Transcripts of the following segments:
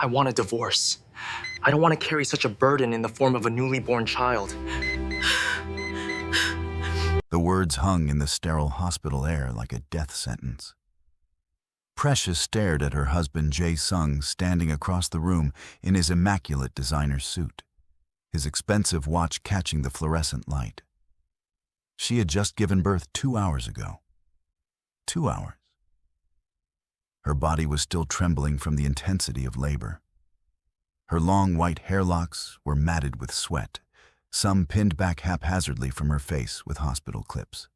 I want a divorce. I don't want to carry such a burden in the form of a newly born child. The words hung in the sterile hospital air like a death sentence. Precious stared at her husband Jae-sung standing across the room in his immaculate designer suit, his expensive watch catching the fluorescent light. She had just given birth 2 hours ago. 2 hours. Her body was still trembling from the intensity of labor. Her long white hair locks were matted with sweat, some pinned back haphazardly from her face with hospital clips.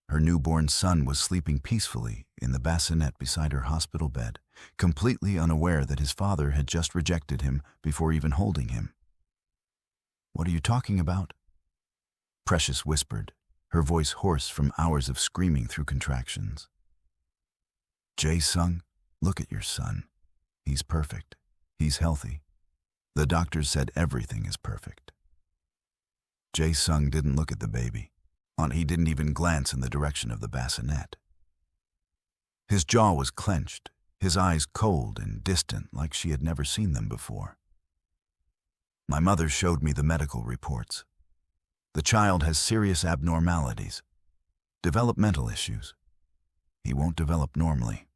Her newborn son was sleeping peacefully in the bassinet beside her hospital bed, completely unaware that his father had just rejected him before even holding him. "What are you talking about?" Precious whispered, her voice hoarse from hours of screaming through contractions. "Jae-sung, look at your son. He's perfect. He's healthy. The doctors said everything is perfect." Jae-sung didn't look at the baby. He didn't even glance in the direction of the bassinet. His jaw was clenched, his eyes cold and distant like she had never seen them before. "My mother showed me the medical reports. The child has serious abnormalities, developmental issues. He won't develop normally.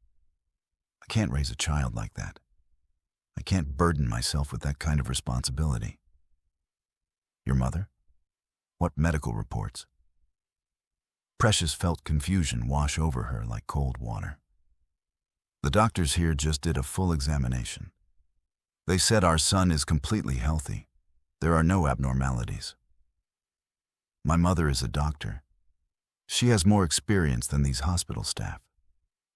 I can't raise a child like that. I can't burden myself with that kind of responsibility." "Your mother? What medical reports?" Precious felt confusion wash over her like cold water. "The doctors here just did a full examination. They said our son is completely healthy. There are no abnormalities. My mother is a doctor. She has more experience than these hospital staff,"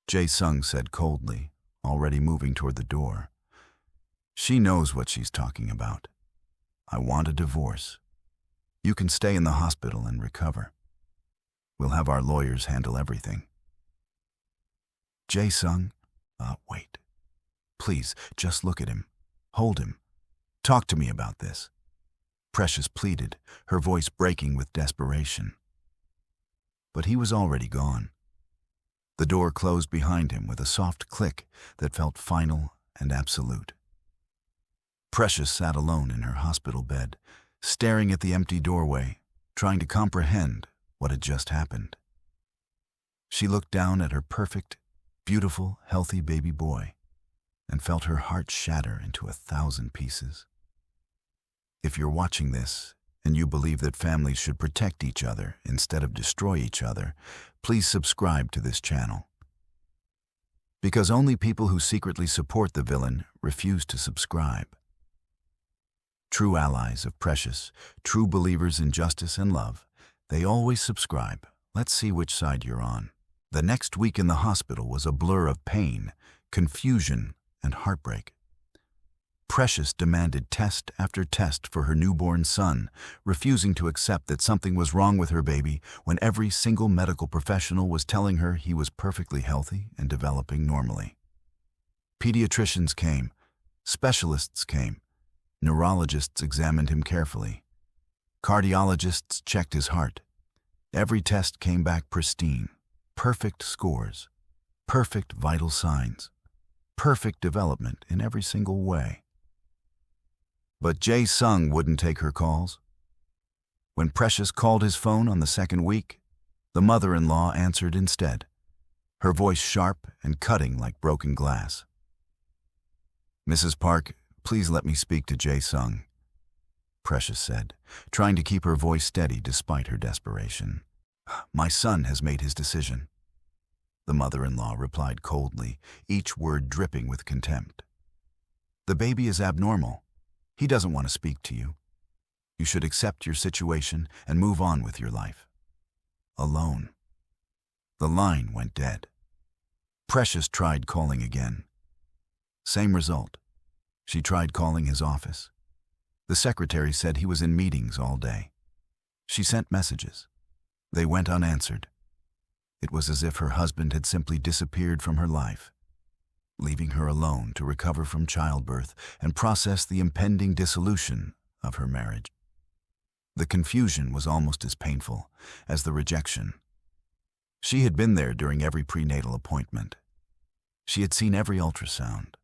Jae-sung said coldly, already moving toward the door. "She knows what she's talking about. I want a divorce. You can stay in the hospital and recover. We'll have our lawyers handle everything." "Jae-sung, wait. Please, just look at him. Hold him. Talk to me about this," Precious pleaded, her voice breaking with desperation. But he was already gone. The door closed behind him with a soft click that felt final and absolute. Precious sat alone in her hospital bed, staring at the empty doorway, trying to comprehend what had just happened. She looked down at her perfect, beautiful, healthy baby boy and felt her heart shatter into 1,000 pieces. If you're watching this and you believe that families should protect each other instead of destroy each other, please subscribe to this channel. Because only people who secretly support the villain refuse to subscribe. True allies of Precious, true believers in justice and love, they always subscribe. Let's see which side you're on. The next week in the hospital was a blur of pain, confusion, and heartbreak. Precious demanded test after test for her newborn son, refusing to accept that something was wrong with her baby when every single medical professional was telling her he was perfectly healthy and developing normally. Pediatricians came, specialists came, neurologists examined him carefully. Cardiologists checked his heart. Every test came back pristine, perfect scores, perfect vital signs, perfect development in every single way. But Jae-sung wouldn't take her calls. When Precious called his phone on the second week, the mother-in-law answered instead, her voice sharp and cutting like broken glass. "Mrs. Park, please let me speak to Jae-sung," Precious said, trying to keep her voice steady despite her desperation. "My son has made his decision," the mother-in-law replied coldly, each word dripping with contempt. "The baby is abnormal. He doesn't want to speak to you. You should accept your situation and move on with your life." Alone. The line went dead. Precious tried calling again. Same result. She tried calling his office. The secretary said he was in meetings all day. She sent messages. They went unanswered. It was as if her husband had simply disappeared from her life, leaving her alone to recover from childbirth and process the impending dissolution of her marriage. The confusion was almost as painful as the rejection. She had been there during every prenatal appointment. She had seen every ultrasound.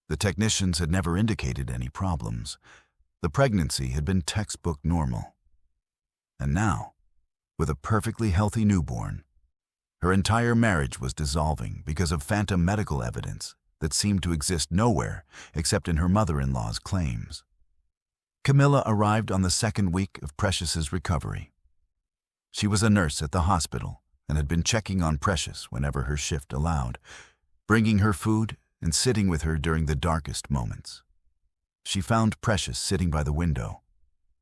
The technicians had never indicated any problems. The pregnancy had been textbook normal. And now, with a perfectly healthy newborn, her entire marriage was dissolving because of phantom medical evidence that seemed to exist nowhere except in her mother-in-law's claims. Camilla arrived on the second week of Precious's recovery. She was a nurse at the hospital and had been checking on Precious whenever her shift allowed, bringing her food and sitting with her during the darkest moments. She found Precious sitting by the window,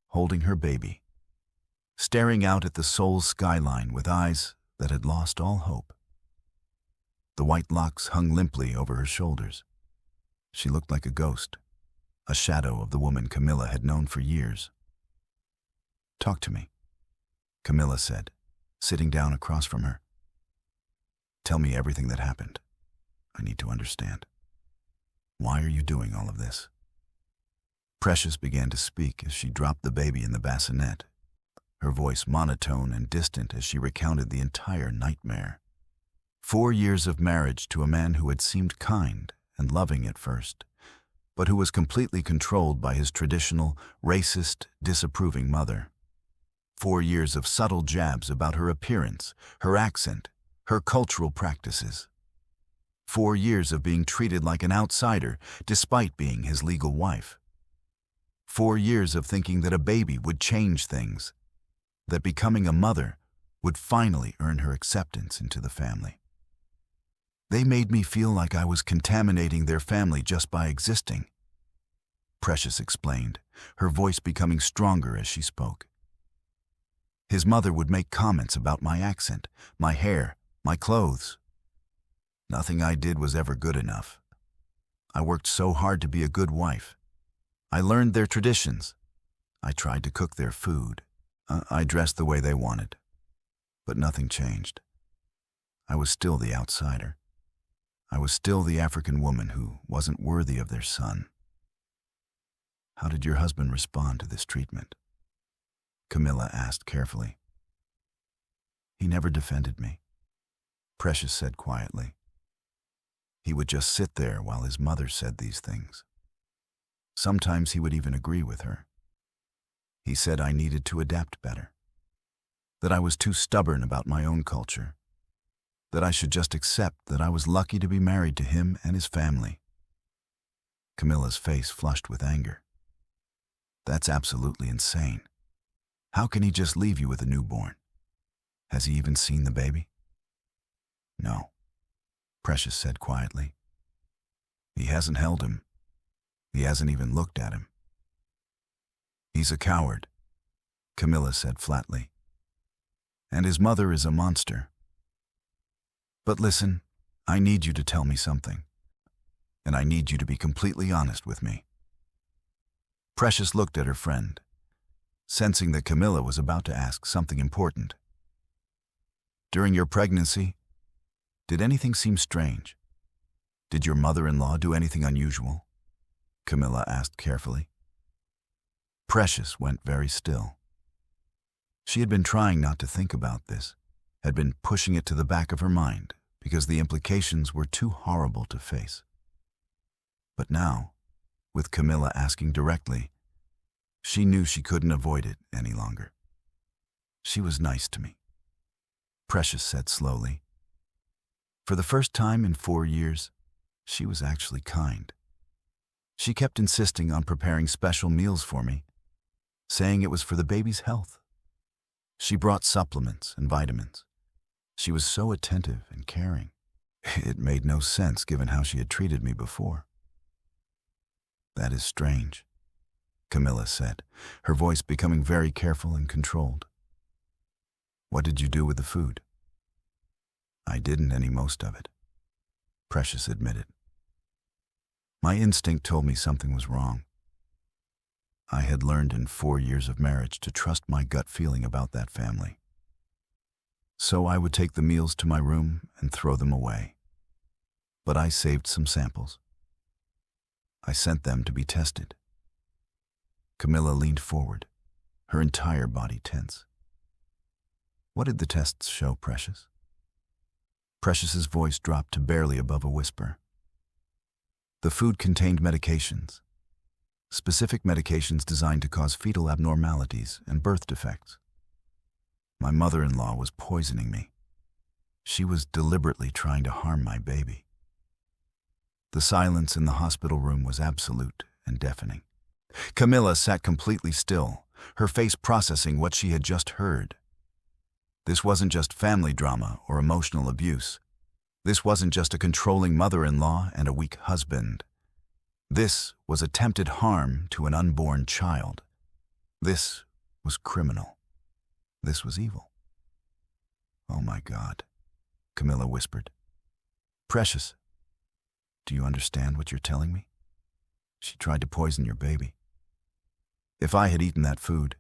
holding her baby, staring out at the Seoul skyline with eyes that had lost all hope. The white locks hung limply over her shoulders. She looked like a ghost, a shadow of the woman Camilla had known for years. "Talk to me," Camilla said, sitting down across from her. "Tell me everything that happened. I need to understand. Why are you doing all of this?" Precious began to speak as she dropped the baby in the bassinet, her voice monotone and distant as she recounted the entire nightmare. 4 years of marriage to a man who had seemed kind and loving at first, but who was completely controlled by his traditional, racist, disapproving mother. 4 years of subtle jabs about her appearance, her accent, her cultural practices. 4 years of being treated like an outsider despite being his legal wife. 4 years of thinking that a baby would change things, that becoming a mother would finally earn her acceptance into the family. "They made me feel like I was contaminating their family just by existing," Precious explained, her voice becoming stronger as she spoke. "His mother would make comments about my accent, my hair, my clothes. Nothing I did was ever good enough. I worked so hard to be a good wife. I learned their traditions. I tried to cook their food. I dressed the way they wanted. But nothing changed. I was still the outsider. I was still the African woman who wasn't worthy of their son." "How did your husband respond to this treatment?" Camilla asked carefully. "He never defended me," Precious said quietly. "He would just sit there while his mother said these things. Sometimes he would even agree with her. He said I needed to adapt better, that I was too stubborn about my own culture, that I should just accept that I was lucky to be married to him and his family." Camilla's face flushed with anger. "That's absolutely insane. How can he just leave you with a newborn? Has he even seen the baby?" "No," Precious said quietly. "He hasn't held him. He hasn't even looked at him." "He's a coward," Camilla said flatly. "And his mother is a monster. But listen, I need you to tell me something. And I need you to be completely honest with me." Precious looked at her friend, sensing that Camilla was about to ask something important. "During your pregnancy, did anything seem strange? Did your mother-in-law do anything unusual?" Camilla asked carefully. Precious went very still. She had been trying not to think about this, had been pushing it to the back of her mind because the implications were too horrible to face. But now, with Camilla asking directly, she knew she couldn't avoid it any longer. "She was nice to me," Precious said slowly. "For the first time in 4 years, she was actually kind. She kept insisting on preparing special meals for me, saying it was for the baby's health. She brought supplements and vitamins. She was so attentive and caring. It made no sense given how she had treated me before." "That is strange," Camilla said, her voice becoming very careful and controlled. "What did you do with the food?" "I didn't any most of it," Precious admitted. "My instinct told me something was wrong. I had learned in 4 years of marriage to trust my gut feeling about that family. So I would take the meals to my room and throw them away. But I saved some samples. I sent them to be tested." Camilla leaned forward, her entire body tense. "What did the tests show, Precious?" Precious's voice dropped to barely above a whisper. The food contained medications, specific medications designed to cause fetal abnormalities and birth defects. My mother-in-law was poisoning me. She was deliberately trying to harm my baby. The silence in the hospital room was absolute and deafening. Camilla sat completely still, her face processing what she had just heard. This wasn't just family drama or emotional abuse. This wasn't just a controlling mother-in-law and a weak husband. This was attempted harm to an unborn child. This was criminal. This was evil. "Oh my God," Camilla whispered. "Precious, do you understand what you're telling me? She tried to poison your baby. If I had eaten that food,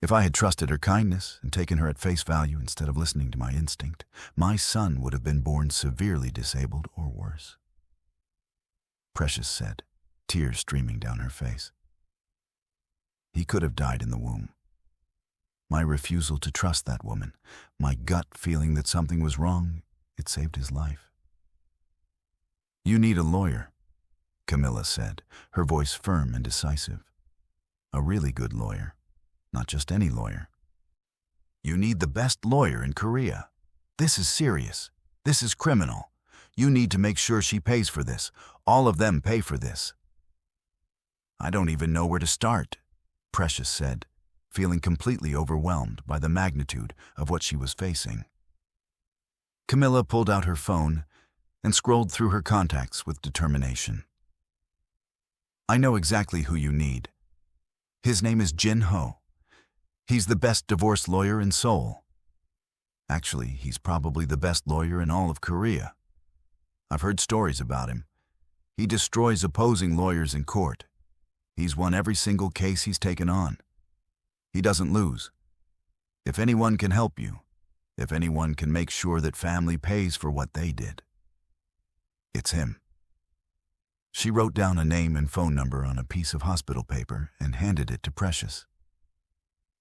if I had trusted her kindness and taken her at face value instead of listening to my instinct, my son would have been born severely disabled or worse." Precious said, tears streaming down her face. "He could have died in the womb. My refusal to trust that woman, my gut feeling that something was wrong, it saved his life." "You need a lawyer," Camilla said, her voice firm and decisive. "A really good lawyer, not just any lawyer. You need the best lawyer in Korea. This is serious. This is criminal. You need to make sure she pays for this. All of them pay for this." "I don't even know where to start," Precious said, feeling completely overwhelmed by the magnitude of what she was facing. Camilla pulled out her phone and scrolled through her contacts with determination. "I know exactly who you need. His name is Jin-ho. He's the best divorce lawyer in Seoul. Actually, he's probably the best lawyer in all of Korea. I've heard stories about him. He destroys opposing lawyers in court. He's won every single case he's taken on. He doesn't lose. If anyone can help you, if anyone can make sure that family pays for what they did, it's him." She wrote down a name and phone number on a piece of hospital paper and handed it to Precious.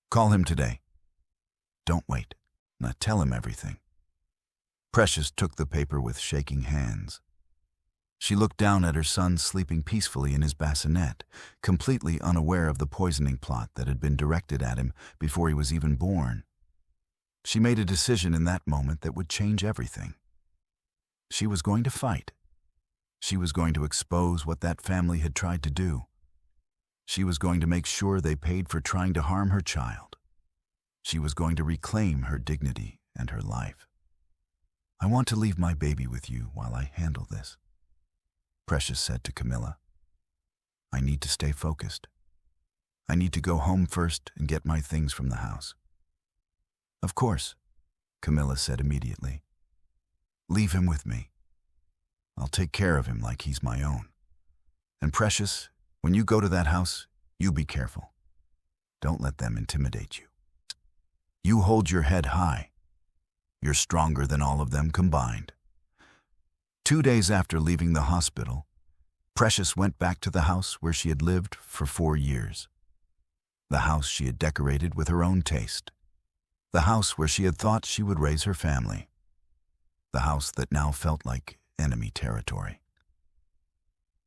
"Call him today. Don't wait. Now tell him everything." Precious took the paper with shaking hands. She looked down at her son sleeping peacefully in his bassinet, completely unaware of the poisoning plot that had been directed at him before he was even born. She made a decision in that moment that would change everything. She was going to fight. She was going to expose what that family had tried to do. She was going to make sure they paid for trying to harm her child. She was going to reclaim her dignity and her life. "I want to leave my baby with you while I handle this," Precious said to Camilla. "I need to stay focused. I need to go home first and get my things from the house." "Of course," Camilla said immediately. "Leave him with me. I'll take care of him like he's my own. And Precious, when you go to that house, you be careful. Don't let them intimidate you. You hold your head high. You're stronger than all of them combined." 2 days after leaving the hospital, Precious went back to the house where she had lived for 4 years. The house she had decorated with her own taste. The house where she had thought she would raise her family. The house that now felt like enemy territory.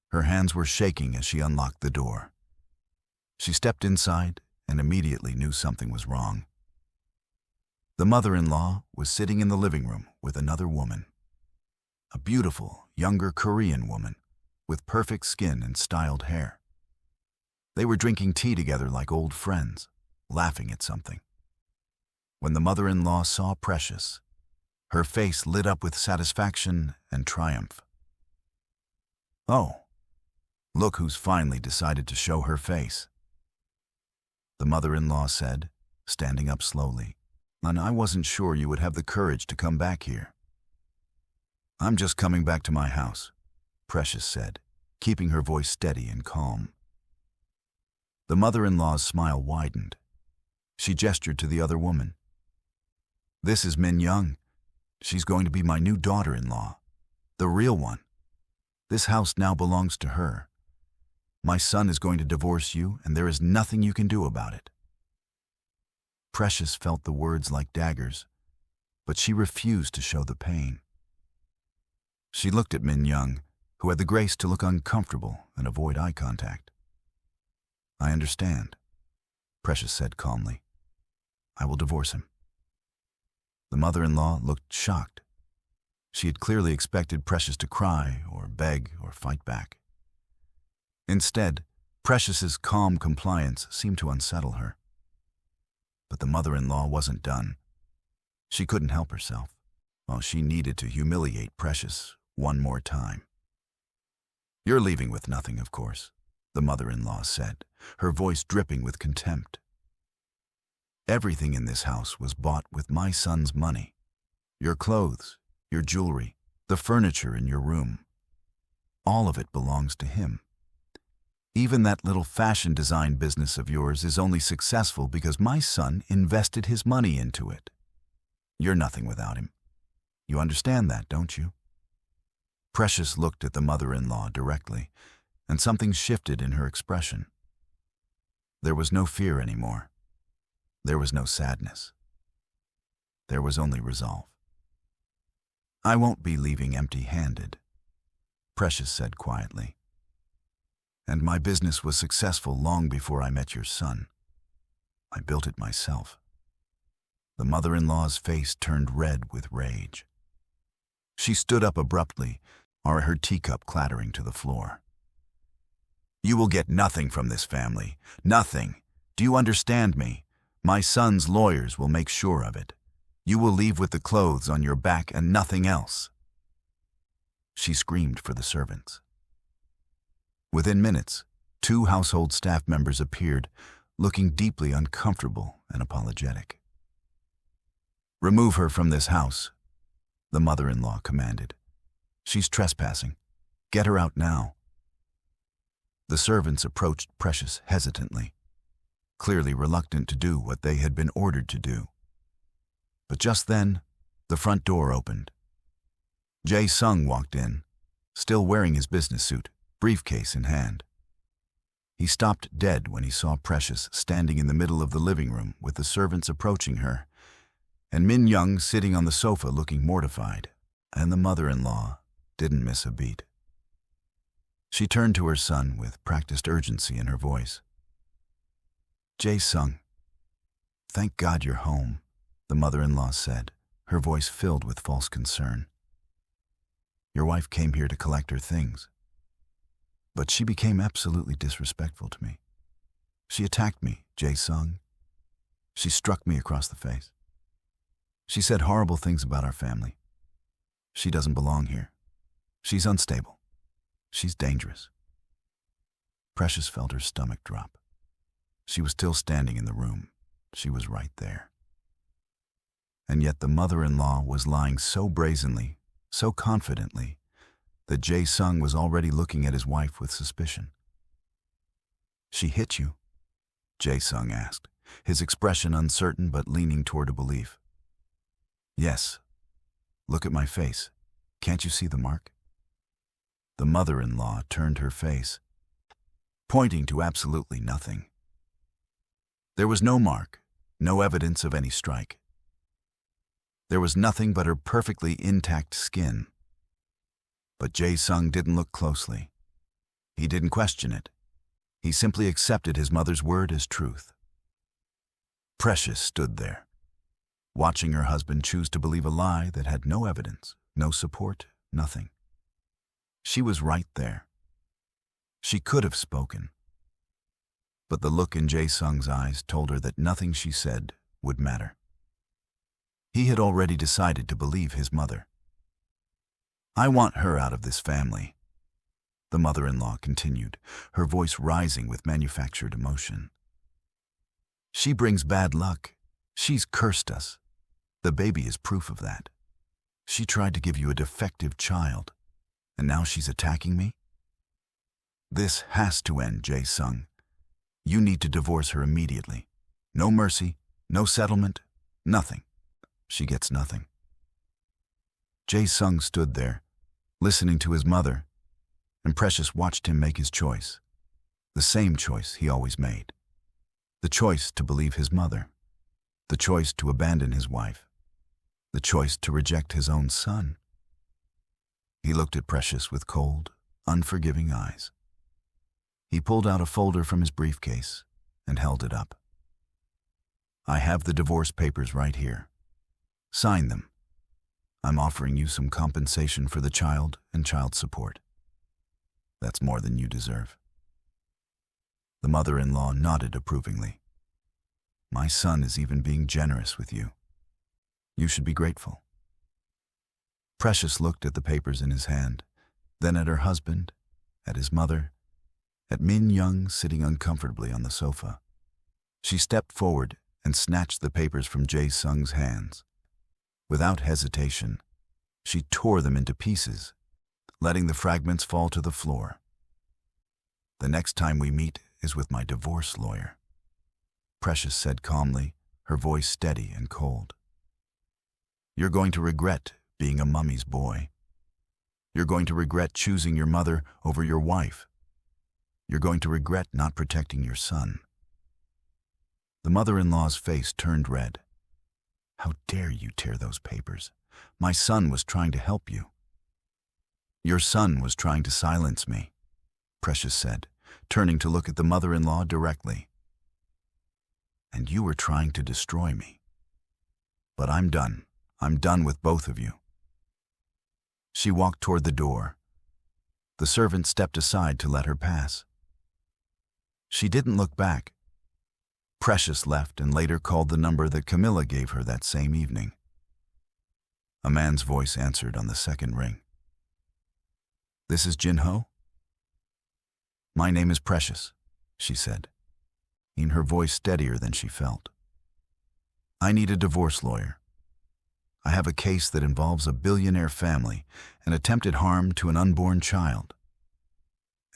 Her hands were shaking as she unlocked the door. She stepped inside and immediately knew something was wrong. The mother-in-law was sitting in the living room with another woman. A beautiful, younger Korean woman with perfect skin and styled hair. They were drinking tea together like old friends, laughing at something. When the mother-in-law saw Precious, her face lit up with satisfaction and triumph. "Oh, look who's finally decided to show her face," the mother-in-law said, standing up slowly. "And I wasn't sure you would have the courage to come back here." "I'm just coming back to my house," Precious said, keeping her voice steady and calm. The mother-in-law's smile widened. She gestured to the other woman. "This is Min Young. She's going to be my new daughter-in-law, the real one. This house now belongs to her. My son is going to divorce you, and there is nothing you can do about it." Precious felt the words like daggers, but she refused to show the pain. She looked at Min Young, who had the grace to look uncomfortable and avoid eye contact. "I understand," Precious said calmly. "I will divorce him." The mother-in-law looked shocked. She had clearly expected Precious to cry or beg or fight back. Instead, Precious's calm compliance seemed to unsettle her. But the mother-in-law wasn't done. She couldn't help herself. Well, she needed to humiliate Precious one more time. "You're leaving with nothing, of course," the mother-in-law said, her voice dripping with contempt. "Everything in this house was bought with my son's money. Your clothes, your jewelry, the furniture in your room. All of it belongs to him. Even that little fashion design business of yours is only successful because my son invested his money into it. You're nothing without him. You understand that, don't you?" Precious looked at the mother-in-law directly, and something shifted in her expression. There was no fear anymore. There was no sadness. There was only resolve. "I won't be leaving empty-handed," Precious said quietly. "And my business was successful long before I met your son. I built it myself." The mother-in-law's face turned red with rage. She stood up abruptly, her teacup clattering to the floor. "You will get nothing from this family. Nothing. Do you understand me? My son's lawyers will make sure of it. You will leave with the clothes on your back and nothing else." She screamed for the servants. Within minutes, 2 household staff members appeared, looking deeply uncomfortable and apologetic. "Remove her from this house," the mother-in-law commanded. "She's trespassing. Get her out now." The servants approached Precious hesitantly, clearly reluctant to do what they had been ordered to do. But just then, the front door opened. Jae-sung walked in, still wearing his business suit, briefcase in hand. He stopped dead when he saw Precious standing in the middle of the living room with the servants approaching her, and Min Young sitting on the sofa looking mortified, and the mother-in-law didn't miss a beat. She turned to her son with practiced urgency in her voice. "Jae-sung, thank God you're home," the mother-in-law said, her voice filled with false concern. "Your wife came here to collect her things. But she became absolutely disrespectful to me. She attacked me, Jae-sung. She struck me across the face. She said horrible things about our family. She doesn't belong here. She's unstable. She's dangerous." Precious felt her stomach drop. She was still standing in the room. She was right there. And yet the mother-in-law was lying so brazenly, so confidently, that Jae-sung was already looking at his wife with suspicion. "She hit you?" Jae-sung asked, his expression uncertain but leaning toward a belief. "Yes. Look at my face. Can't you see the mark?" The mother-in-law turned her face, pointing to absolutely nothing. There was no mark, no evidence of any strike. There was nothing but her perfectly intact skin. But Jae-sung didn't look closely. He didn't question it. He simply accepted his mother's word as truth. Precious stood there, watching her husband choose to believe a lie that had no evidence, no support, nothing. She was right there. She could have spoken. But the look in Jae-sung's eyes told her that nothing she said would matter. He had already decided to believe his mother. "I want her out of this family," the mother-in-law continued, her voice rising with manufactured emotion. "She brings bad luck. She's cursed us. The baby is proof of that. She tried to give you a defective child, and now she's attacking me? This has to end, Jae-sung. You need to divorce her immediately. No mercy, no settlement, nothing. She gets nothing." Jae-sung stood there, listening to his mother, and Precious watched him make his choice. The same choice he always made. The choice to believe his mother. The choice to abandon his wife. The choice to reject his own son. He looked at Precious with cold, unforgiving eyes. He pulled out a folder from his briefcase and held it up. I have the divorce papers right here. Sign them. I'm offering you some compensation for the child and child support. That's more than you deserve. The mother-in-law nodded approvingly. My son is even being generous with you. You should be grateful. Precious looked at the papers in his hand, then at her husband, at his mother, at Min Young sitting uncomfortably on the sofa. She stepped forward and snatched the papers from Jae Sung's hands. Without hesitation, she tore them into pieces, letting the fragments fall to the floor. The next time we meet is with my divorce lawyer, Precious said calmly, her voice steady and cold. You're going to regret being a mummy's boy. You're going to regret choosing your mother over your wife. You're going to regret not protecting your son. The mother-in-law's face turned red. How dare you tear those papers? My son was trying to help you. Your son was trying to silence me, Precious said, turning to look at the mother-in-law directly. And you were trying to destroy me. But I'm done. I'm done with both of you. She walked toward the door. The servant stepped aside to let her pass. She didn't look back. Precious left and later called the number that Camilla gave her that same evening. A man's voice answered on the second ring. This is Jin-ho? My name is Precious, she said, in her voice steadier than she felt. I need a divorce lawyer. I have a case that involves a billionaire family and attempted harm to an unborn child.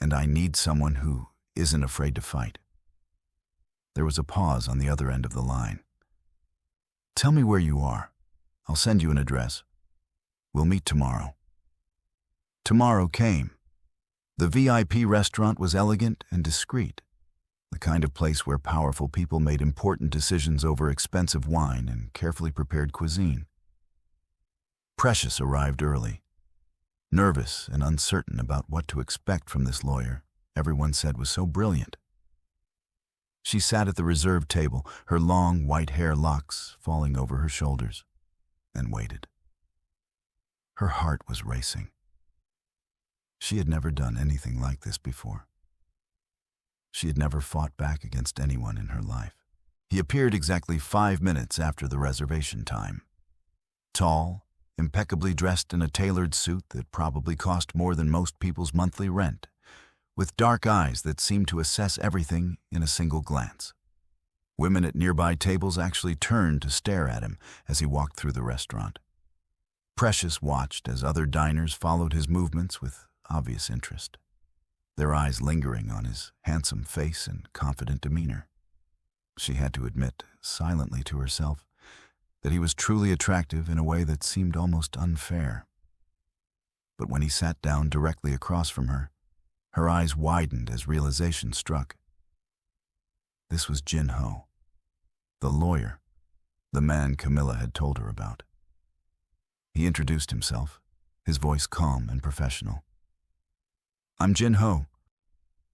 And I need someone who isn't afraid to fight. There was a pause on the other end of the line. Tell me where you are. I'll send you an address. We'll meet tomorrow. Tomorrow came. The VIP restaurant was elegant and discreet, the kind of place where powerful people made important decisions over expensive wine and carefully prepared cuisine. Precious arrived early, nervous and uncertain about what to expect from this lawyer everyone said was so brilliant. She sat at the reserved table, her long white hair locks falling over her shoulders, and waited. Her heart was racing. She had never done anything like this before. She had never fought back against anyone in her life. He appeared exactly 5 minutes after the reservation time. Tall, impeccably dressed in a tailored suit that probably cost more than most people's monthly rent, with dark eyes that seemed to assess everything in a single glance. Women at nearby tables actually turned to stare at him as he walked through the restaurant. Precious watched as other diners followed his movements with obvious interest, their eyes lingering on his handsome face and confident demeanor. She had to admit, silently to herself, that he was truly attractive in a way that seemed almost unfair. But when he sat down directly across from her, her eyes widened as realization struck. This was Jin-ho, the lawyer, the man Camilla had told her about. He introduced himself, his voice calm and professional. I'm Jin-ho.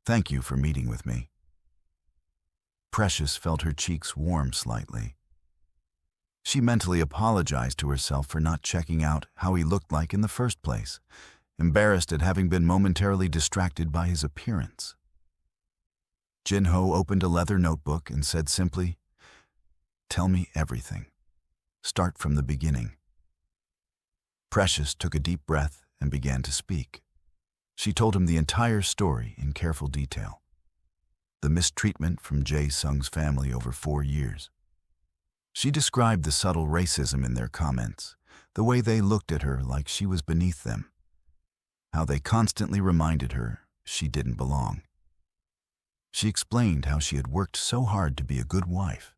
Thank you for meeting with me. Precious felt her cheeks warm slightly. She mentally apologized to herself for not checking out how he looked like in the first place, embarrassed at having been momentarily distracted by his appearance. Jin-ho opened a leather notebook and said simply, "Tell me everything. Start from the beginning." Precious took a deep breath and began to speak. She told him the entire story in careful detail. The mistreatment from Jae Sung's family over 4 years. She described the subtle racism in their comments, the way they looked at her like she was beneath them, how they constantly reminded her she didn't belong. She explained how she had worked so hard to be a good wife,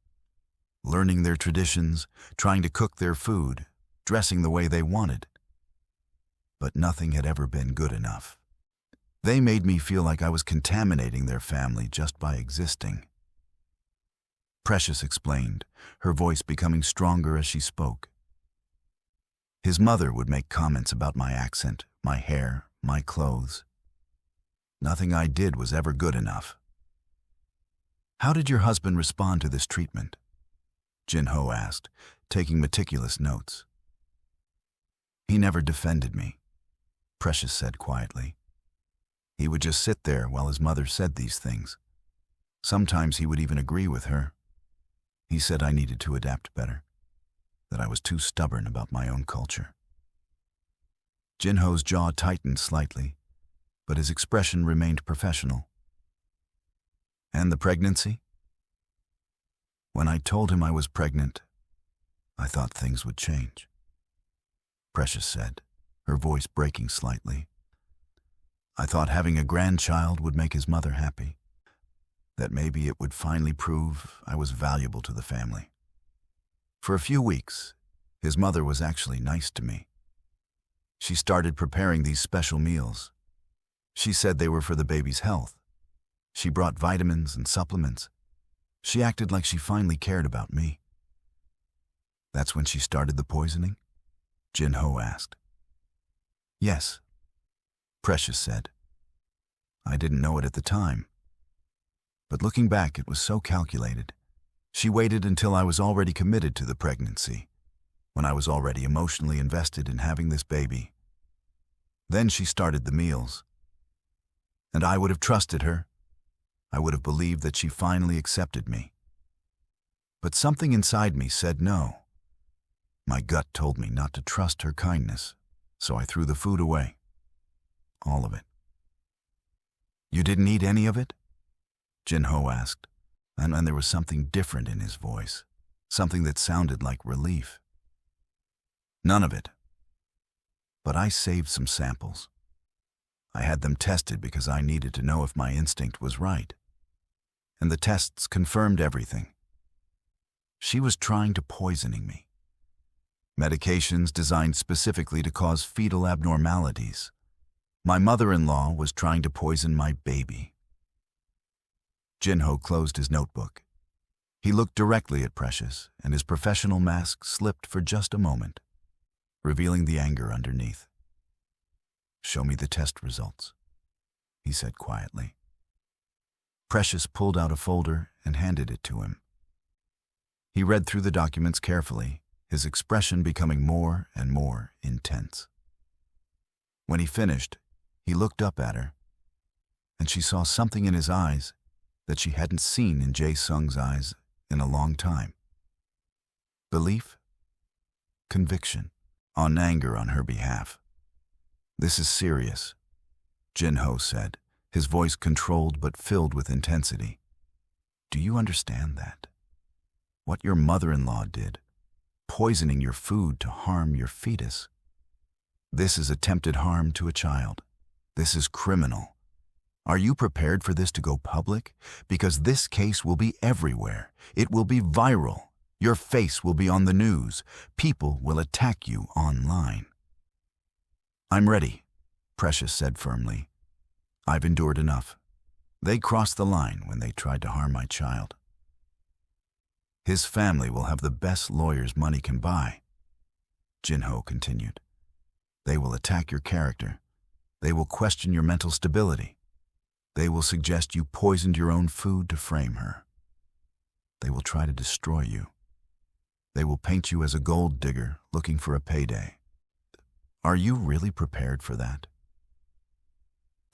learning their traditions, trying to cook their food, dressing the way they wanted. But nothing had ever been good enough. They made me feel like I was contaminating their family just by existing. Precious explained, her voice becoming stronger as she spoke. His mother would make comments about my accent, my hair, my clothes. Nothing I did was ever good enough. How did your husband respond to this treatment? Jin-ho asked, taking meticulous notes. He never defended me, Precious said quietly. He would just sit there while his mother said these things. Sometimes he would even agree with her. He said I needed to adapt better, that I was too stubborn about my own culture. Jin-ho's jaw tightened slightly, but his expression remained professional. And the pregnancy? When I told him I was pregnant, I thought things would change, Precious said, her voice breaking slightly. I thought having a grandchild would make his mother happy, that maybe it would finally prove I was valuable to the family. For a few weeks, his mother was actually nice to me. She started preparing these special meals. She said they were for the baby's health. She brought vitamins and supplements. She acted like she finally cared about me. That's when she started the poisoning? Jin-ho asked. Yes, Precious said. I didn't know it at the time. But looking back, it was so calculated. She waited until I was already committed to the pregnancy, when I was already emotionally invested in having this baby. Then she started the meals. And I would have trusted her. I would have believed that she finally accepted me. But something inside me said no. My gut told me not to trust her kindness, so I threw the food away. All of it. You didn't eat any of it? Jin-ho asked, and there was something different in his voice, something that sounded like relief. None of it. But I saved some samples. I had them tested because I needed to know if my instinct was right. And the tests confirmed everything. She was trying to poisoning me. Medications designed specifically to cause fetal abnormalities. My mother-in-law was trying to poison my baby. Jin-ho closed his notebook. He looked directly at Precious, and his professional mask slipped for just a moment, revealing the anger underneath. Show me the test results, he said quietly. Precious pulled out a folder and handed it to him. He read through the documents carefully, his expression becoming more and more intense. When he finished, he looked up at her, and she saw something in his eyes that she hadn't seen in Jae-sung's eyes in a long time. Belief, conviction, on anger on her behalf. This is serious, Jin-ho said, his voice controlled but filled with intensity. Do you understand that? What your mother-in-law did, poisoning your food to harm your fetus. This is attempted harm to a child. This is criminal. Are you prepared for this to go public? Because this case will be everywhere. It will be viral. Your face will be on the news. People will attack you online. I'm ready, Precious said firmly. I've endured enough. They crossed the line when they tried to harm my child. His family will have the best lawyers money can buy, Jin-ho continued. They will attack your character. They will question your mental stability. They will suggest you poisoned your own food to frame her. They will try to destroy you. They will paint you as a gold digger looking for a payday. Are you really prepared for that?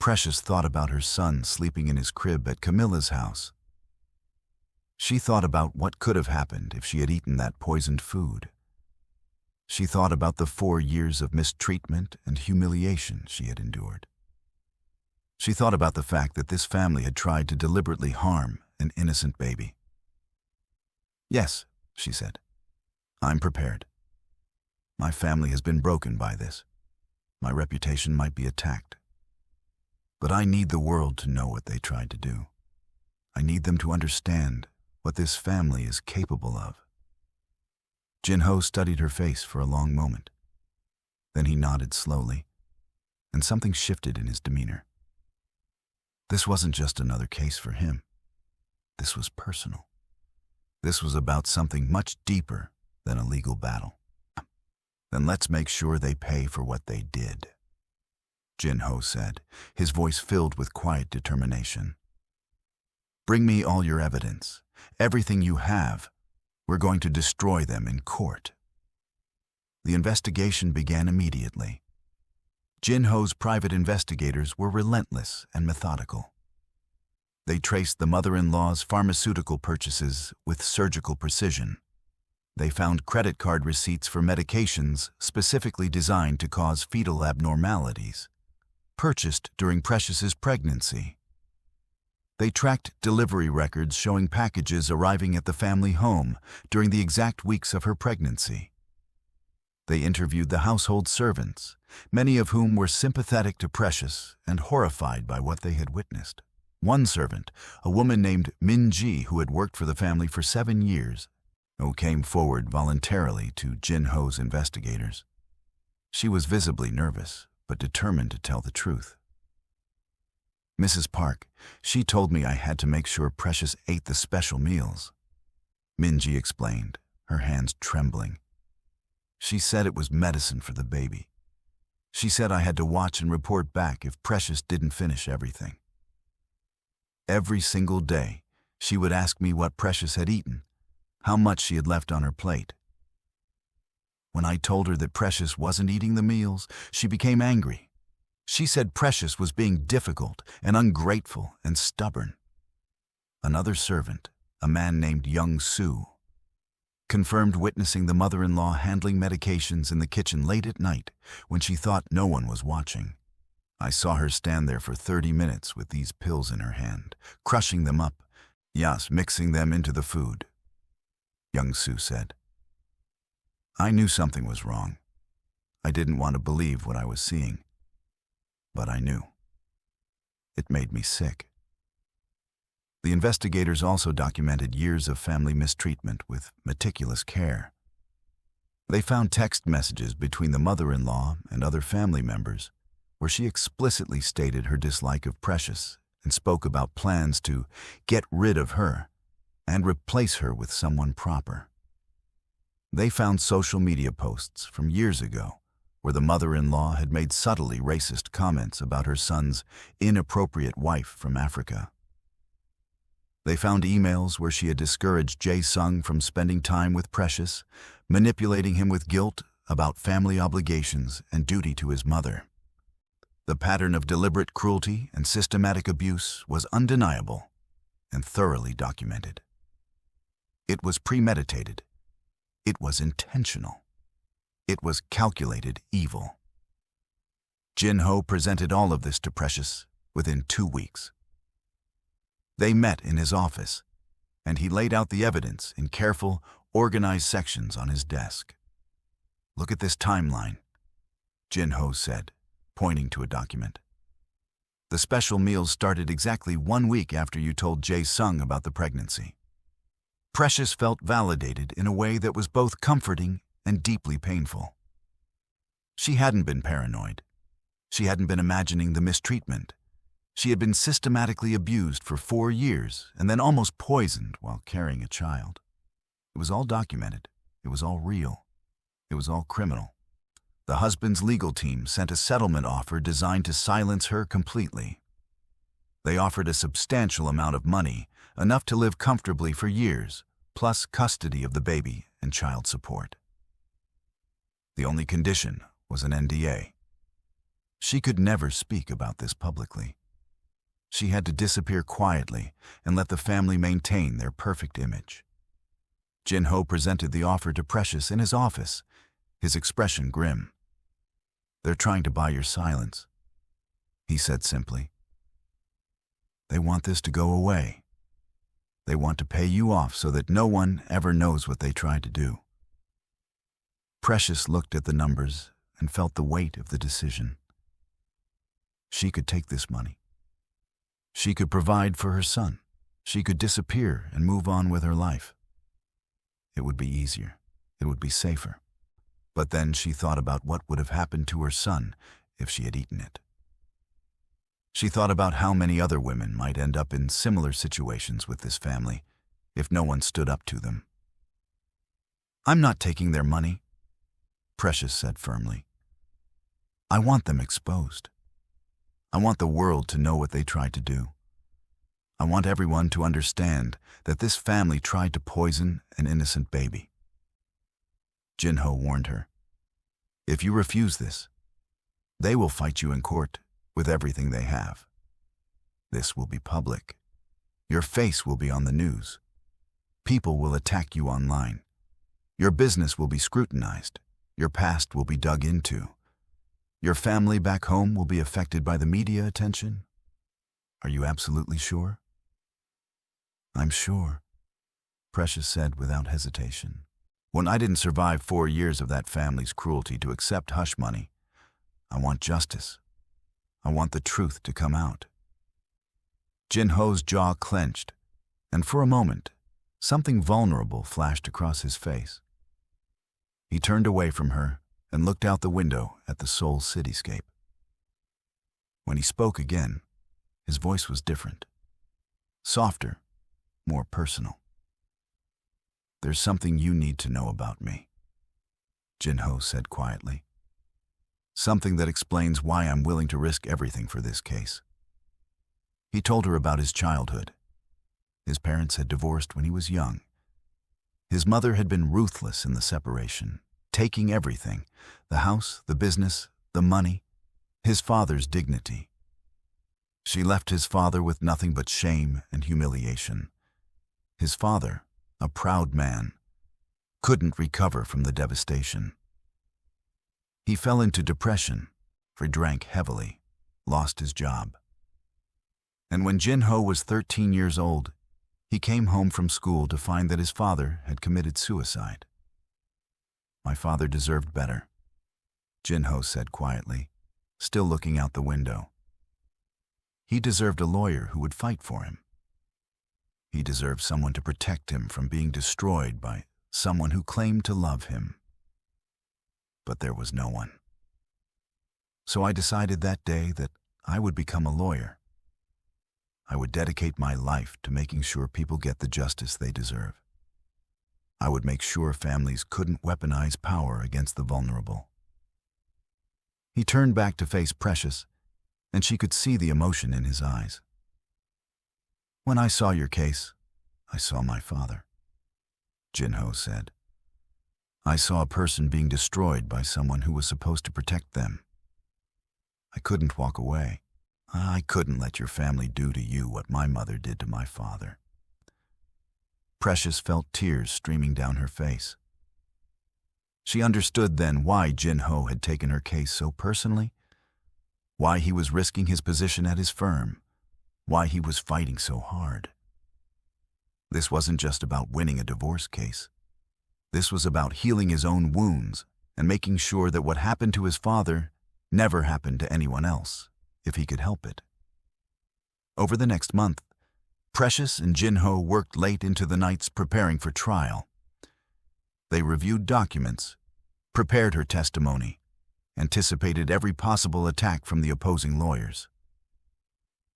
Precious thought about her son sleeping in his crib at Camilla's house. She thought about what could have happened if she had eaten that poisoned food. She thought about the 4 years of mistreatment and humiliation she had endured. She thought about the fact that this family had tried to deliberately harm an innocent baby. Yes, she said, I'm prepared. My family has been broken by this. My reputation might be attacked. But I need the world to know what they tried to do. I need them to understand what this family is capable of. Jin-ho studied her face for a long moment. Then he nodded slowly, and something shifted in his demeanor. This wasn't just another case for him. This was personal. This was about something much deeper than a legal battle. Then let's make sure they pay for what they did. Jin-ho said, his voice filled with quiet determination. Bring me all your evidence, everything you have. We're going to destroy them in court. The investigation began immediately. Jin-ho's private investigators were relentless and methodical. They traced the mother-in-law's pharmaceutical purchases with surgical precision. They found credit card receipts for medications specifically designed to cause fetal abnormalities, purchased during Precious's pregnancy. They tracked delivery records showing packages arriving at the family home during the exact weeks of her pregnancy. They interviewed the household servants, many of whom were sympathetic to Precious and horrified by what they had witnessed. One servant, a woman named Min-ji who had worked for the family for 7 years, came forward voluntarily to Jin-ho's investigators. She was visibly nervous, but determined to tell the truth. Mrs. Park, she told me I had to make sure Precious ate the special meals. Min-ji explained, her hands trembling. She said it was medicine for the baby. She said I had to watch and report back if Precious didn't finish everything. Every single day, she would ask me what Precious had eaten, how much she had left on her plate. When I told her that Precious wasn't eating the meals, she became angry. She said Precious was being difficult and ungrateful and stubborn. Another servant, a man named Young-soo, confirmed witnessing the mother-in-law handling medications in the kitchen late at night when she thought no one was watching. I saw her stand there for 30 minutes with these pills in her hand, crushing them up, mixing them into the food, Young-soo said. I knew something was wrong. I didn't want to believe what I was seeing, but I knew. It made me sick. The investigators also documented years of family mistreatment with meticulous care. They found text messages between the mother-in-law and other family members where she explicitly stated her dislike of Precious and spoke about plans to get rid of her and replace her with someone proper. They found social media posts from years ago where the mother-in-law had made subtly racist comments about her son's inappropriate wife from Africa. They found emails where she had discouraged Jae-sung from spending time with Precious, manipulating him with guilt about family obligations and duty to his mother. The pattern of deliberate cruelty and systematic abuse was undeniable and thoroughly documented. It was premeditated. It was intentional. It was calculated evil. Jin-ho presented all of this to Precious within 2 weeks. They met in his office, and he laid out the evidence in careful, organized sections on his desk. Look at this timeline, Jin-ho said, pointing to a document. The special meals started exactly 1 week after you told Jae-sung about the pregnancy. Precious felt validated in a way that was both comforting and deeply painful. She hadn't been paranoid. She hadn't been imagining the mistreatment. She had been systematically abused for 4 years and then almost poisoned while carrying a child. It was all documented. It was all real. It was all criminal. The husband's legal team sent a settlement offer designed to silence her completely. They offered a substantial amount of money, enough to live comfortably for years, plus custody of the baby and child support. The only condition was an NDA. She could never speak about this publicly. She had to disappear quietly and let the family maintain their perfect image. Jin-ho presented the offer to Precious in his office, his expression grim. "They're trying to buy your silence," he said simply. "They want this to go away. They want to pay you off so that no one ever knows what they tried to do." Precious looked at the numbers and felt the weight of the decision. She could take this money. She could provide for her son. She could disappear and move on with her life. It would be easier. It would be safer. But then she thought about what would have happened to her son if she had eaten it. She thought about how many other women might end up in similar situations with this family if no one stood up to them. "I'm not taking their money," Precious said firmly. "I want them exposed. I want the world to know what they tried to do. I want everyone to understand that this family tried to poison an innocent baby. Jin-ho warned her, "If you refuse this, they will fight you in court with everything they have. This will be public. Your face will be on the news. People will attack you online. Your business will be scrutinized. Your past will be dug into. Your family back home will be affected by the media attention. Are you absolutely sure?" "I'm sure," Precious said without hesitation. "When I didn't survive 4 years of that family's cruelty to accept hush money, I want justice. I want the truth to come out." Jin-ho's jaw clenched, and for a moment, something vulnerable flashed across his face. He turned away from her and looked out the window at the Seoul cityscape. When he spoke again, his voice was different, softer, more personal. "There's something you need to know about me," Jin-ho said quietly. "Something that explains why I'm willing to risk everything for this case." He told her about his childhood. His parents had divorced when he was young. His mother had been ruthless in the separation, taking everything: the house, the business, the money, his father's dignity. She left his father with nothing but shame and humiliation. His father, a proud man, couldn't recover from the devastation. He fell into depression, for he drank heavily, lost his job. And when Jin-ho was 13 years old, he came home from school to find that his father had committed suicide. "My father deserved better," Jin-ho said quietly, still looking out the window. "He deserved a lawyer who would fight for him. He deserved someone to protect him from being destroyed by someone who claimed to love him. But there was no one. So I decided that day that I would become a lawyer. I would dedicate my life to making sure people get the justice they deserve. I would make sure families couldn't weaponize power against the vulnerable." He turned back to face Precious, and she could see the emotion in his eyes. "When I saw your case, I saw my father," Jin-ho said. "I saw a person being destroyed by someone who was supposed to protect them. I couldn't walk away. I couldn't let your family do to you what my mother did to my father." Precious felt tears streaming down her face. She understood then why Jin-ho had taken her case so personally, why he was risking his position at his firm, why he was fighting so hard. This wasn't just about winning a divorce case. This was about healing his own wounds and making sure that what happened to his father never happened to anyone else, if he could help it. Over the next month, Precious and Jin-ho worked late into the nights preparing for trial. They reviewed documents, prepared her testimony, anticipated every possible attack from the opposing lawyers.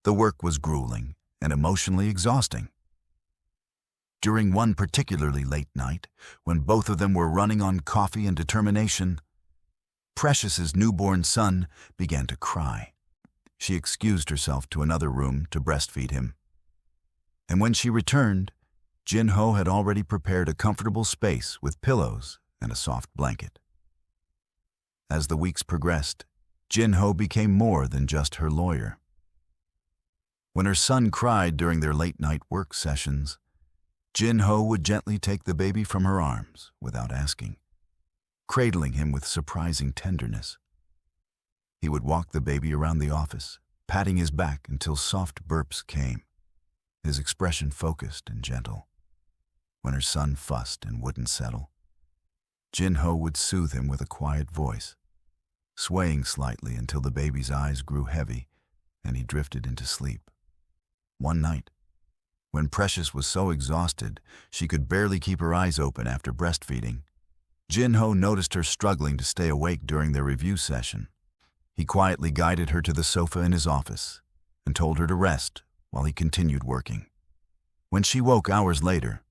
The work was grueling and emotionally exhausting. During one particularly late night, when both of them were running on coffee and determination, Precious's newborn son began to cry. She excused herself to another room to breastfeed him. And when she returned, Jin-ho had already prepared a comfortable space with pillows and a soft blanket. As the weeks progressed, Jin-ho became more than just her lawyer. When her son cried during their late-night work sessions, Jin-ho would gently take the baby from her arms without asking, cradling him with surprising tenderness. He would walk the baby around the office, patting his back until soft burps came, his expression focused and gentle. When her son fussed and wouldn't settle, Jin-ho would soothe him with a quiet voice, swaying slightly until the baby's eyes grew heavy and he drifted into sleep. One night, when Precious was so exhausted she could barely keep her eyes open after breastfeeding, Jin-ho noticed her struggling to stay awake during their review session. He quietly guided her to the sofa in his office and told her to rest while he continued working. When she woke hours later,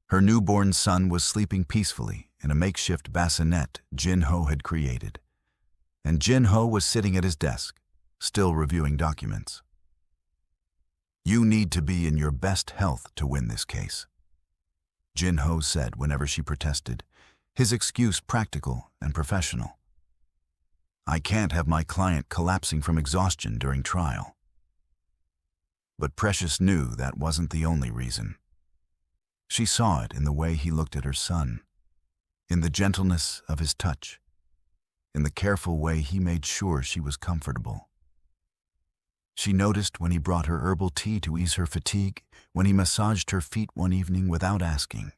her newborn son was sleeping peacefully in a makeshift bassinet Jin-ho had created, and Jin-ho was sitting at his desk, still reviewing documents. "You need to be in your best health to win this case," Jin-ho said whenever she protested, his excuse practical and professional. "I can't have my client collapsing from exhaustion during trial." But Precious knew that wasn't the only reason. She saw it in the way he looked at her son, in the gentleness of his touch, in the careful way he made sure she was comfortable. She noticed when he brought her herbal tea to ease her fatigue, when he massaged her feet one evening without asking,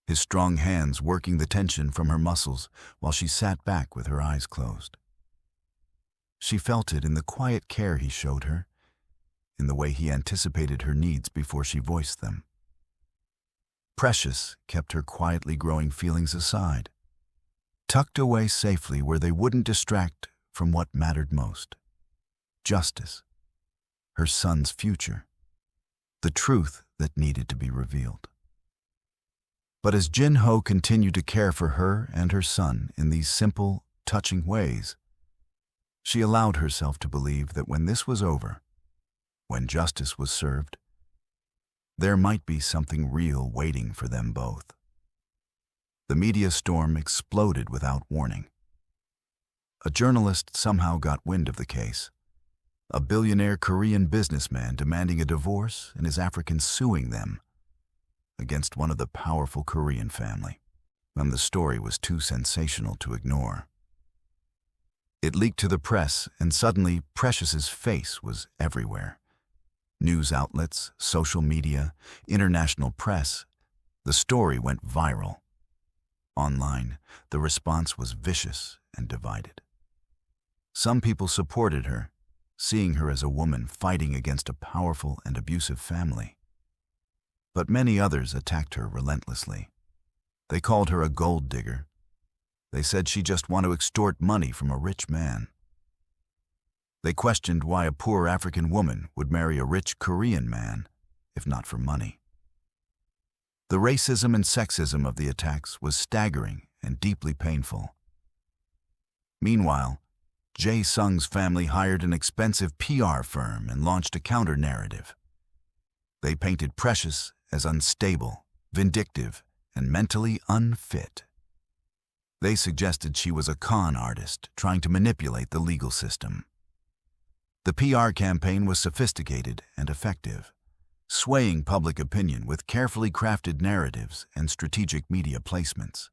his strong hands working the tension from her muscles while she sat back with her eyes closed. She felt it in the quiet care he showed her, in the way he anticipated her needs before she voiced them. Precious kept her quietly growing feelings aside, tucked away safely where they wouldn't distract from what mattered most: justice, her son's future, the truth that needed to be revealed. But as Jin-ho continued to care for her and her son in these simple, touching ways, she allowed herself to believe that when this was over, when justice was served, there might be something real waiting for them both. The media storm exploded without warning. A journalist somehow got wind of the case. A billionaire Korean businessman demanding a divorce and his Africans suing them against one of the powerful Korean family. And the story was too sensational to ignore. It leaked to the press, and suddenly Precious's face was everywhere. News outlets, social media, international press. The story went viral. Online, the response was vicious and divided. Some people supported her, seeing her as a woman fighting against a powerful and abusive family. But many others attacked her relentlessly. They called her a gold digger. They said she just wanted to extort money from a rich man. They questioned why a poor African woman would marry a rich Korean man, if not for money. The racism and sexism of the attacks was staggering and deeply painful. Meanwhile, Jae Sung's family hired an expensive PR firm and launched a counter-narrative. They painted Precious as unstable, vindictive, and mentally unfit. They suggested she was a con artist trying to manipulate the legal system. The PR campaign was sophisticated and effective, swaying public opinion with carefully crafted narratives and strategic media placements.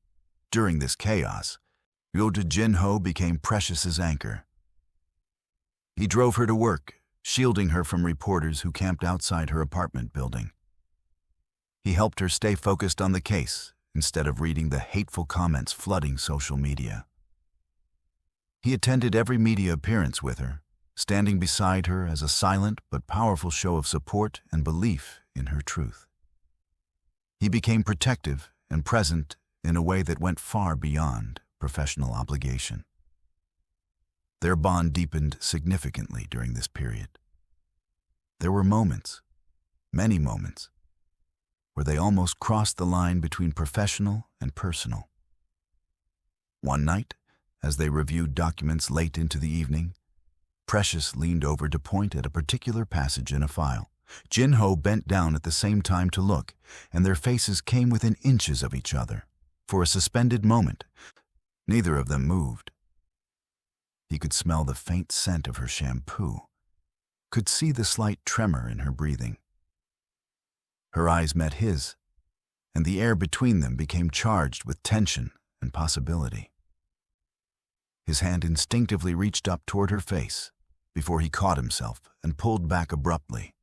During this chaos, Jin-ho became Precious's anchor. He drove her to work, shielding her from reporters who camped outside her apartment building. He helped her stay focused on the case instead of reading the hateful comments flooding social media. He attended every media appearance with her, standing beside her as a silent but powerful show of support and belief in her truth. He became protective and present in a way that went far beyond professional obligation. Their bond deepened significantly during this period. There were moments, many moments, where they almost crossed the line between professional and personal. One night, as they reviewed documents late into the evening, Precious leaned over to point at a particular passage in a file. Jin-ho bent down at the same time to look, and their faces came within inches of each other. For a suspended moment, neither of them moved. He could smell the faint scent of her shampoo, could see the slight tremor in her breathing. Her eyes met his, and the air between them became charged with tension and possibility. His hand instinctively reached up toward her face before he caught himself and pulled back abruptly,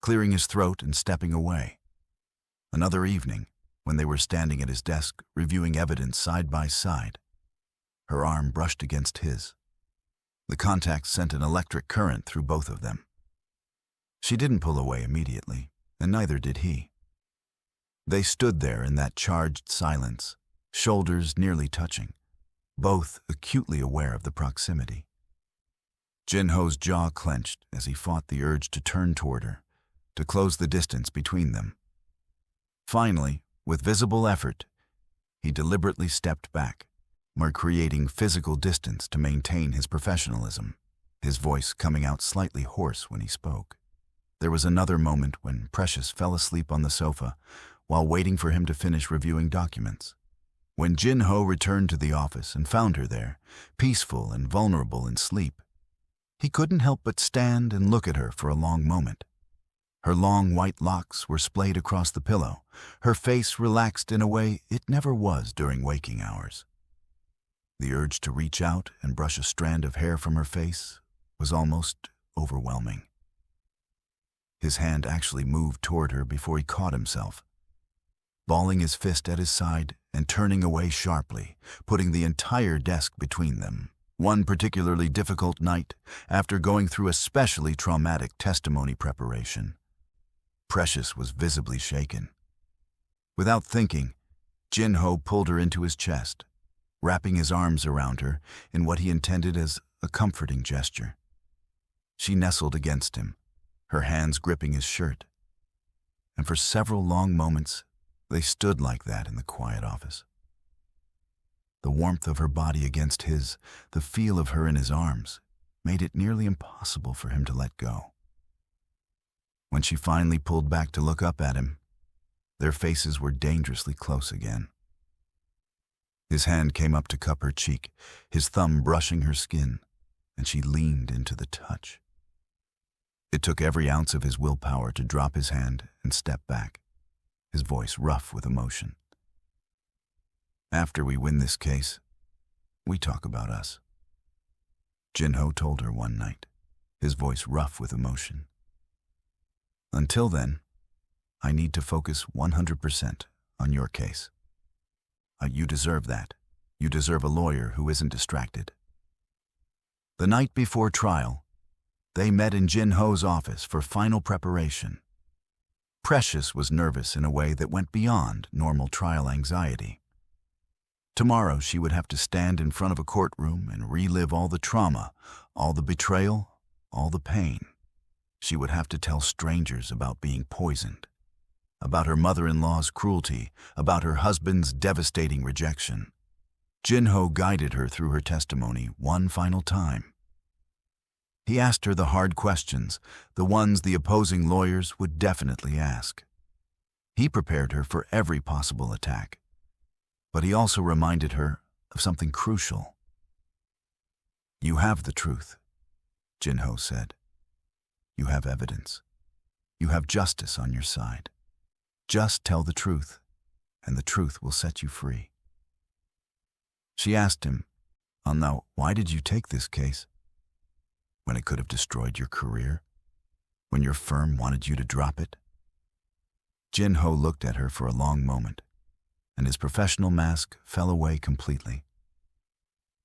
clearing his throat and stepping away. Another evening, when they were standing at his desk reviewing evidence side by side, her arm brushed against his. The contact sent an electric current through both of them. She didn't pull away immediately, and neither did he. They stood there in that charged silence, shoulders nearly touching, both acutely aware of the proximity. Jin-ho's jaw clenched as he fought the urge to turn toward her, to close the distance between them. Finally, with visible effort, he deliberately stepped back, creating physical distance to maintain his professionalism. his voice coming out slightly hoarse when he spoke. There was another moment when Precious fell asleep on the sofa while waiting for him to finish reviewing documents. When Jin-ho returned to the office and found her there, peaceful and vulnerable in sleep, he couldn't help but stand and look at her for a long moment. Her long white locks were splayed across the pillow, her face relaxed in a way it never was during waking hours. The urge to reach out and brush a strand of hair from her face was almost overwhelming. His hand actually moved toward her before he caught himself, balling his fist at his side and turning away sharply, putting the entire desk between them. One particularly difficult night, after going through especially traumatic testimony preparation, Precious was visibly shaken. Without thinking, Jin-ho pulled her into his chest, wrapping his arms around her in what he intended as a comforting gesture. She nestled against him, her hands gripping his shirt, and for several long moments they stood like that in the quiet office. The warmth of her body against his, the feel of her in his arms, made it nearly impossible for him to let go. When she finally pulled back to look up at him, their faces were dangerously close again. His hand came up to cup her cheek, his thumb brushing her skin, and she leaned into the touch. It took every ounce of his willpower to drop his hand and step back, his voice rough with emotion. "After we win this case, we talk about us," Jin-ho told her one night, his voice rough with emotion. "Until then, I need to focus 100% on your case. You deserve that. You deserve a lawyer who isn't distracted." The night before trial, they met in Jin-ho's office for final preparation. Precious was nervous in a way that went beyond normal trial anxiety. Tomorrow she would have to stand in front of a courtroom and relive all the trauma, all the betrayal, all the pain. She would have to tell strangers about being poisoned, about her mother-in-law's cruelty, about her husband's devastating rejection. Jin-ho guided her through her testimony one final time. He asked her the hard questions, the ones the opposing lawyers would definitely ask. He prepared her for every possible attack, but he also reminded her of something crucial. "You have the truth," Jin-ho said. "You have evidence. You have justice on your side. Just tell the truth, and the truth will set you free." She asked him, "Now, why did you take this case? When it could have destroyed your career? When your firm wanted you to drop it?" Jin-ho looked at her for a long moment, and his professional mask fell away completely.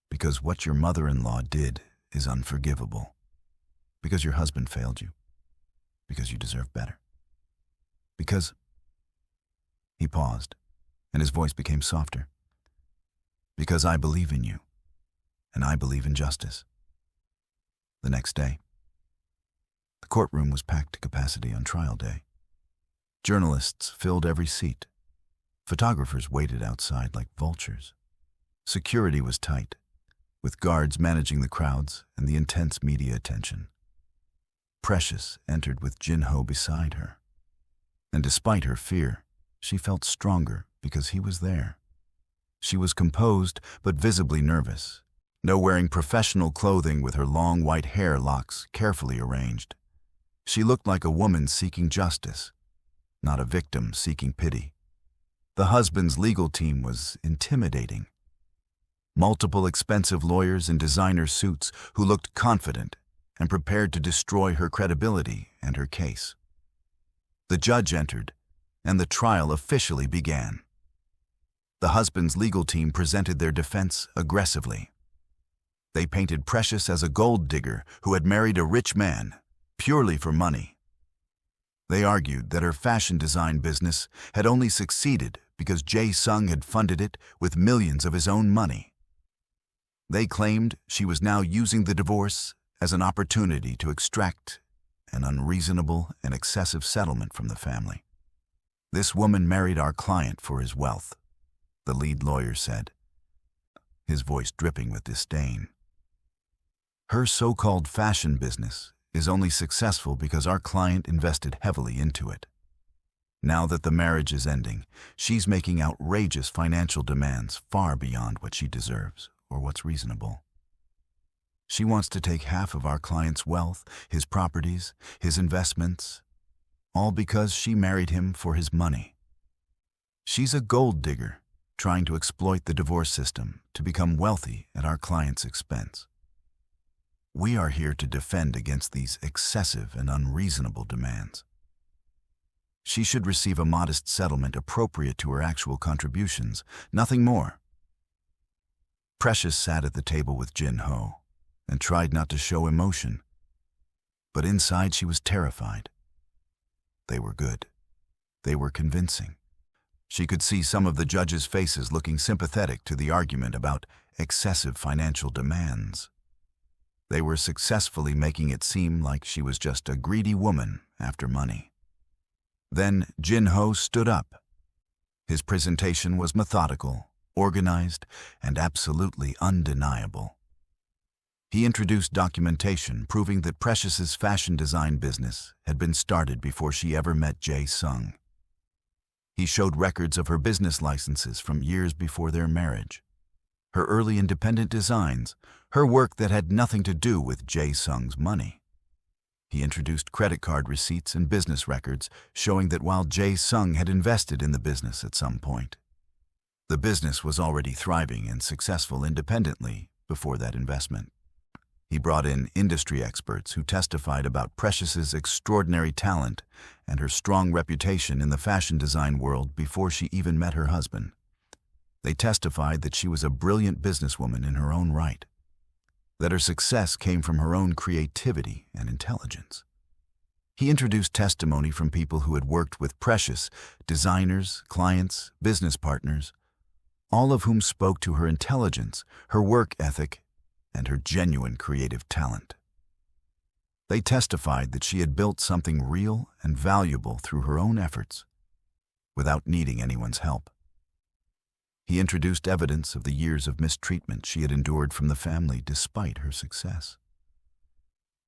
"Because what your mother-in-law did is unforgivable. Because your husband failed you. Because you deserve better. Because..." He paused, and his voice became softer. "Because I believe in you, and I believe in justice." The next day, the courtroom was packed to capacity on trial day. Journalists filled every seat. Photographers waited outside like vultures. Security was tight, with guards managing the crowds and the intense media attention. Precious entered with Jin-ho beside her, and despite her fear, she felt stronger because he was there. She was composed but visibly nervous, now wearing professional clothing with her long white hair locks carefully arranged. She looked like a woman seeking justice, not a victim seeking pity. The husband's legal team was intimidating. Multiple expensive lawyers in designer suits who looked confident and prepared to destroy her credibility and her case. The judge entered, and the trial officially began. The husband's legal team presented their defense aggressively. They painted Precious as a gold digger who had married a rich man, purely for money. They argued that her fashion design business had only succeeded because Jae-sung had funded it with millions of his own money. They claimed she was now using the divorce as an opportunity to extract an unreasonable and excessive settlement from the family. "This woman married our client for his wealth," the lead lawyer said, his voice dripping with disdain. Her so-called fashion business is only successful because our client invested heavily into it. Now that the marriage is ending, she's making outrageous financial demands far beyond what she deserves or what's reasonable. She wants to take half of our client's wealth, his properties, his investments, all because she married him for his money. She's a gold digger trying to exploit the divorce system to become wealthy at our client's expense. We are here to defend against these excessive and unreasonable demands. She should receive a modest settlement appropriate to her actual contributions, nothing more. Precious sat at the table with Jin-ho and tried not to show emotion, but inside she was terrified. They were good. They were convincing. She could see some of the judges' faces looking sympathetic to the argument about excessive financial demands. They were successfully making it seem like she was just a greedy woman after money. Then Jin-ho stood up. His presentation was methodical, organized, and absolutely undeniable. He introduced documentation proving that Precious's fashion design business had been started before she ever met Jae-sung. He showed records of her business licenses from years before their marriage, her early independent designs, her work that had nothing to do with Jae-sung's money. He introduced credit card receipts and business records showing that while Jae-sung had invested in the business at some point, the business was already thriving and successful independently before that investment. He brought in industry experts who testified about Precious's extraordinary talent and her strong reputation in the fashion design world before she even met her husband. They testified that she was a brilliant businesswoman in her own right, that her success came from her own creativity and intelligence. He introduced testimony from people who had worked with Precious, designers, clients, business partners, all of whom spoke to her intelligence, her work ethic, and her genuine creative talent. They testified that she had built something real and valuable through her own efforts, without needing anyone's help. He introduced evidence of the years of mistreatment she had endured from the family despite her success.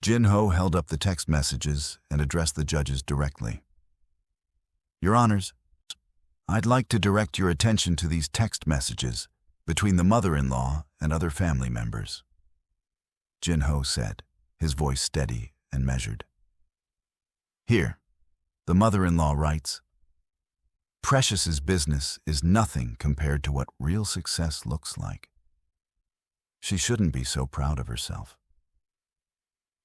Jin-ho held up the text messages and addressed the judges directly. "Your Honors, I'd like to direct your attention to these text messages between the mother-in-law and other family members," Jin-ho said, his voice steady and measured. "Here, the mother-in-law writes, 'Precious's business is nothing compared to what real success looks like. She shouldn't be so proud of herself.'"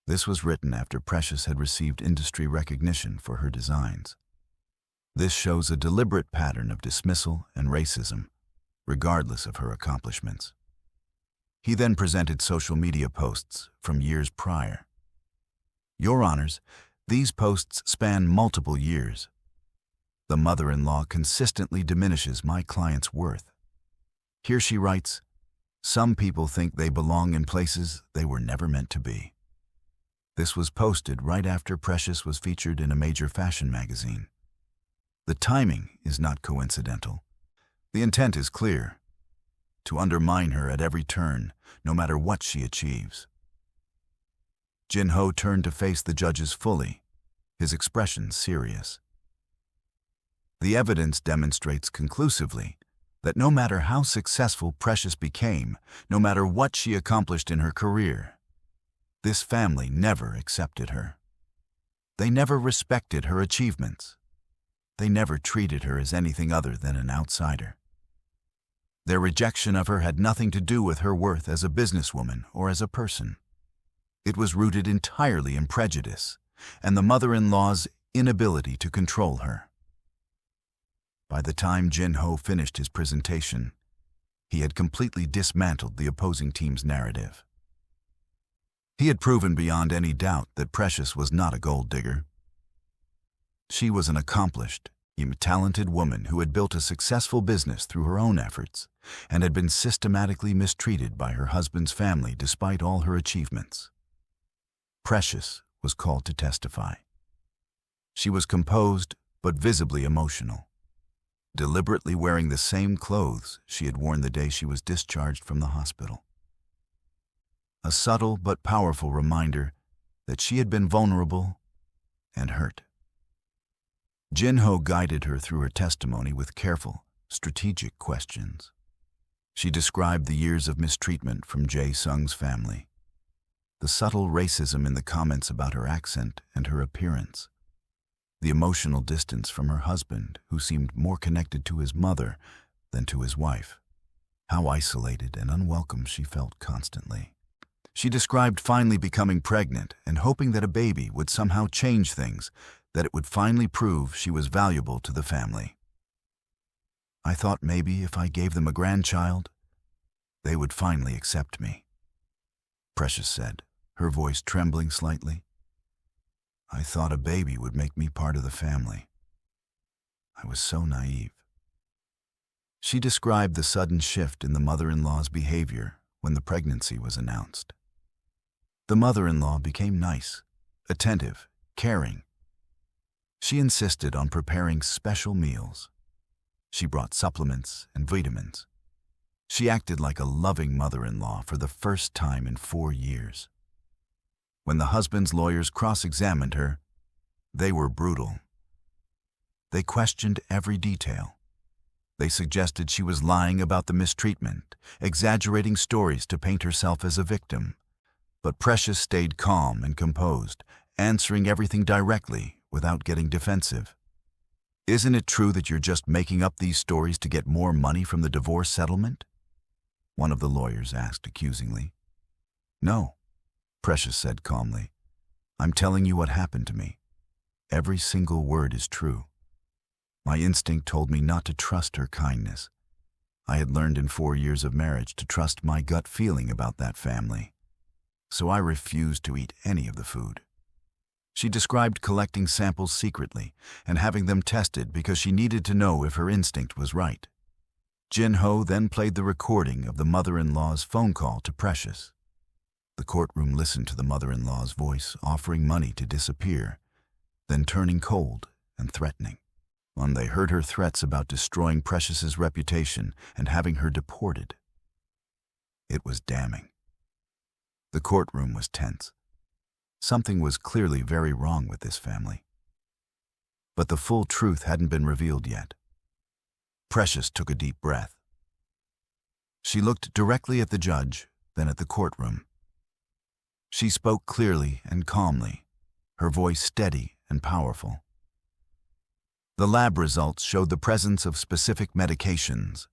This was written after Precious had received industry recognition for her designs. This shows a deliberate pattern of dismissal and racism, regardless of her accomplishments. He then presented social media posts from years prior. "Your Honors, these posts span multiple years. The mother-in-law consistently diminishes my client's worth. Here she writes, 'Some people think they belong in places they were never meant to be.'" This was posted right after Precious was featured in a major fashion magazine. The timing is not coincidental. The intent is clear: to undermine her at every turn, no matter what she achieves. Jin-ho turned to face the judges fully, his expression serious. "The evidence demonstrates conclusively that no matter how successful Precious became, no matter what she accomplished in her career, this family never accepted her. They never respected her achievements. They never treated her as anything other than an outsider. Their rejection of her had nothing to do with her worth as a businesswoman or as a person. It was rooted entirely in prejudice and the mother-in-law's inability to control her." By the time Jin-ho finished his presentation, he had completely dismantled the opposing team's narrative. He had proven beyond any doubt that Precious was not a gold digger. She was an accomplished, talented woman who had built a successful business through her own efforts and had been systematically mistreated by her husband's family despite all her achievements. Precious was called to testify. She was composed but visibly emotional, deliberately wearing the same clothes she had worn the day she was discharged from the hospital. a subtle but powerful reminder that she had been vulnerable and hurt. Jin-ho guided her through her testimony with careful, strategic questions. She described the years of mistreatment from Jae-sung's family, the subtle racism in the comments about her accent and her appearance, the emotional distance from her husband, who seemed more connected to his mother than to his wife, how isolated and unwelcome she felt constantly. She described finally becoming pregnant and hoping that a baby would somehow change things, that it would finally prove she was valuable to the family. I thought maybe if I gave them a grandchild, they would finally accept me, Precious said, her voice trembling slightly. I thought a baby would make me part of the family. I was so naive. She described the sudden shift in the mother-in-law's behavior when the pregnancy was announced. The mother-in-law became nice, attentive, caring. She insisted on preparing special meals. She brought supplements and vitamins. She acted like a loving mother-in-law for the first time in 4 years. When the husband's lawyers cross-examined her, they were brutal. They questioned every detail. They suggested she was lying about the mistreatment, exaggerating stories to paint herself as a victim. But Precious stayed calm and composed, answering everything directly without getting defensive. Isn't it true that you're just making up these stories to get more money from the divorce settlement? One of the lawyers asked accusingly. No, Precious said calmly. I'm telling you what happened to me. Every single word is true. My instinct told me not to trust her kindness. I had learned in 4 years of marriage to trust my gut feeling about that family. So I refused to eat any of the food. She described collecting samples secretly and having them tested because she needed to know if her instinct was right. Jin-ho then played the recording of the mother-in-law's phone call to Precious. The courtroom listened to the mother-in-law's voice offering money to disappear, then turning cold and threatening. When they heard her threats about destroying Precious's reputation and having her deported, it was damning. The courtroom was tense. Something was clearly very wrong with this family. But the full truth hadn't been revealed yet. Precious took a deep breath. She looked directly at the judge, then at the courtroom. She spoke clearly and calmly, her voice steady and powerful. The lab results showed the presence of specific medications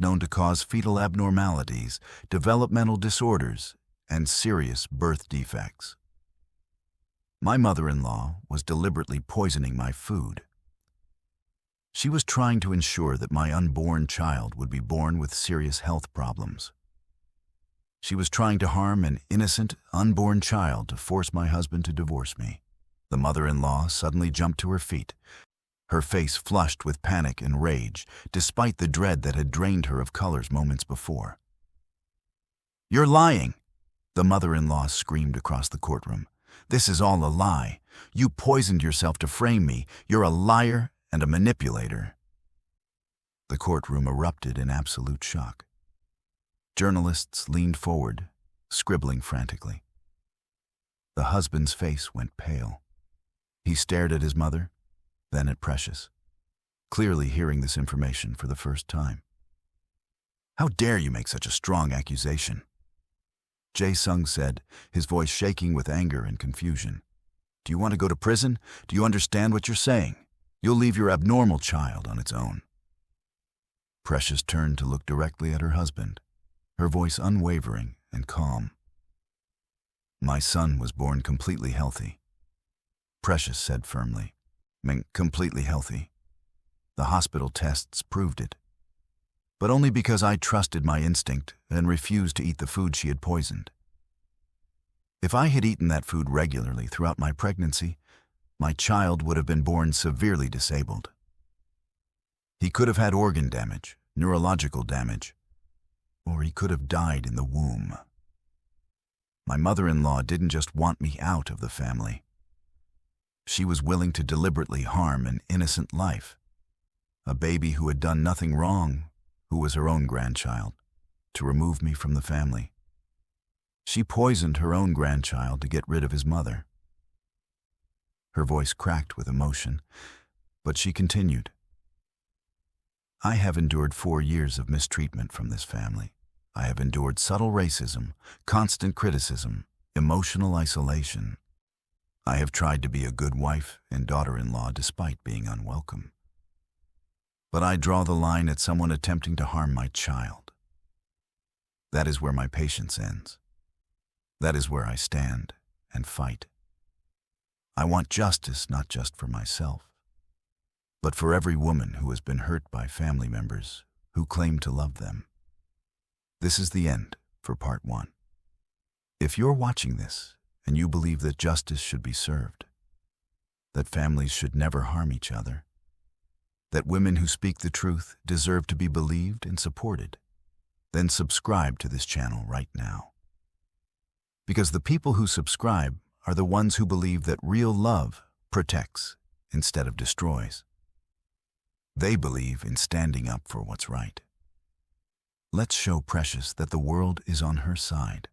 known to cause fetal abnormalities, developmental disorders, and serious birth defects. My mother-in-law was deliberately poisoning my food. She was trying to ensure that my unborn child would be born with serious health problems. She was trying to harm an innocent, unborn child to force my husband to divorce me. The mother-in-law suddenly jumped to her feet, her face flushed with panic and rage, despite the dread that had drained her of colors moments before. "You're lying!" the mother-in-law screamed across the courtroom. "This is all a lie. You poisoned yourself to frame me. You're a liar and a manipulator." The courtroom erupted in absolute shock. Journalists leaned forward, scribbling frantically. The husband's face went pale. He stared at his mother, then at Precious, clearly hearing this information for the first time. "How dare you make such a strong accusation?" Jae-sung said, his voice shaking with anger and confusion. "Do you want to go to prison? Do you understand what you're saying? You'll leave your abnormal child on its own." Precious turned to look directly at her husband, her voice unwavering and calm. "My son was born completely healthy," Precious said firmly. "Completely healthy. The hospital tests proved it. But only because I trusted my instinct and refused to eat the food she had poisoned. If I had eaten that food regularly throughout my pregnancy, my child would have been born severely disabled. He could have had organ damage, neurological damage, or he could have died in the womb. My mother-in-law didn't just want me out of the family. She was willing to deliberately harm an innocent life, a baby who had done nothing wrong, who was her own grandchild, to remove me from the family. She poisoned her own grandchild to get rid of his mother. Her voice cracked with emotion, but she continued. I have endured 4 years of mistreatment from this family. I have endured subtle racism, constant criticism, emotional isolation. I have tried to be a good wife and daughter-in-law despite being unwelcome. But I draw the line at someone attempting to harm my child. That is where my patience ends. That is where I stand and fight. I want justice not just for myself, but for every woman who has been hurt by family members who claim to love them. This is the end for part 1. If you're watching this and you believe that justice should be served, that families should never harm each other, that women who speak the truth deserve to be believed and supported, then subscribe to this channel right now. Because the people who subscribe are the ones who believe that real love protects instead of destroys. They believe in standing up for what's right. Let's show Precious that the world is on her side.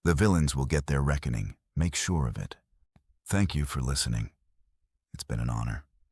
The villains will get their reckoning. Make sure of it. Thank you for listening. It's been an honor.